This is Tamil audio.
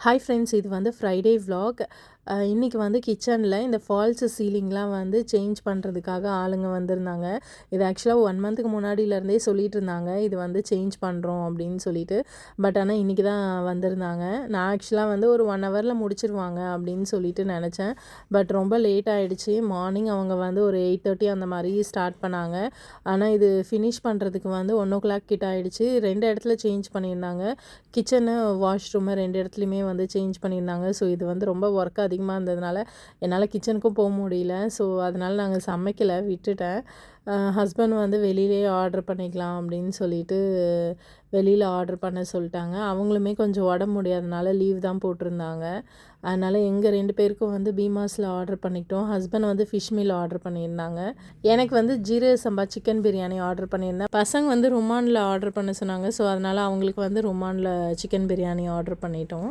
ஹாய் ஃப்ரெண்ட்ஸ், இது வந்து ஃப்ரைடே vlog. இன்றைக்கி வந்து கிச்சனில் இந்த ஃபால்ஸ் சீலிங்லாம் வந்து சேஞ்ச் பண்ணுறதுக்காக ஆளுங்க வந்திருந்தாங்க. இது ஆக்சுவலாக 1 மந்த்துக்கு முன்னாடியிலேருந்தே சொல்லிட்டு இருந்தாங்க, இது வந்து சேஞ்ச் பண்ணுறோம் அப்படின்னு சொல்லிட்டு. பட் ஆனால் இன்றைக்கி தான் வந்திருந்தாங்க. நான் ஆக்சுவலாக வந்து ஒரு 1 ஹவரில் முடிச்சிருவாங்க அப்படின்னு சொல்லிட்டு நினச்சேன். பட் ரொம்ப லேட் ஆகிடுச்சு. மார்னிங் அவங்க வந்து ஒரு 8:30 அந்த மாதிரி ஸ்டார்ட் பண்ணாங்க. ஆனால் இது ஃபினிஷ் பண்ணுறதுக்கு வந்து 1 o'clock கிட்ட ஆகிடுச்சு. 2 இடத்துல சேஞ்ச் பண்ணியிருந்தாங்க. கிச்சனு, வாஷ்ரூமு 2 இடத்துலையுமே வந்து சேஞ்ச் பண்ணியிருந்தாங்க. ஸோ இது வந்து ரொம்ப ஒர்க் அதிகமாக இருந்ததுனால என்னால் கிச்சனுக்கும் போக முடியல. ஸோ அதனால் நாங்கள் சமைக்கலை, விட்டுட்டேன். ஹஸ்பண்ட் வந்து வெளியிலே ஆர்டர் பண்ணிக்கலாம் அப்படின்னு சொல்லிட்டு வெளியில் ஆர்டர் பண்ண சொல்லிட்டாங்க. அவங்களுமே கொஞ்சம் உடம்பு முடியாதனால லீவ் தான் போட்டிருந்தாங்க. அதனால் எங்கள் 2 பேருக்கும் வந்து பீமாஸில் ஆர்டர் பண்ணிக்கிட்டோம். ஹஸ்பண்ட் வந்து ஃபிஷ் மீல் ஆர்டர் பண்ணியிருந்தாங்க. எனக்கு வந்து ஜீரக சம்பா சிக்கன் பிரியாணி ஆர்டர் பண்ணியிருந்தேன். பசங்க வந்து ருமானில் ஆர்டர் பண்ண சொன்னாங்க. ஸோ அதனால் அவங்களுக்கு வந்து ருமானில் சிக்கன் பிரியாணி ஆர்டர் பண்ணிட்டோம்.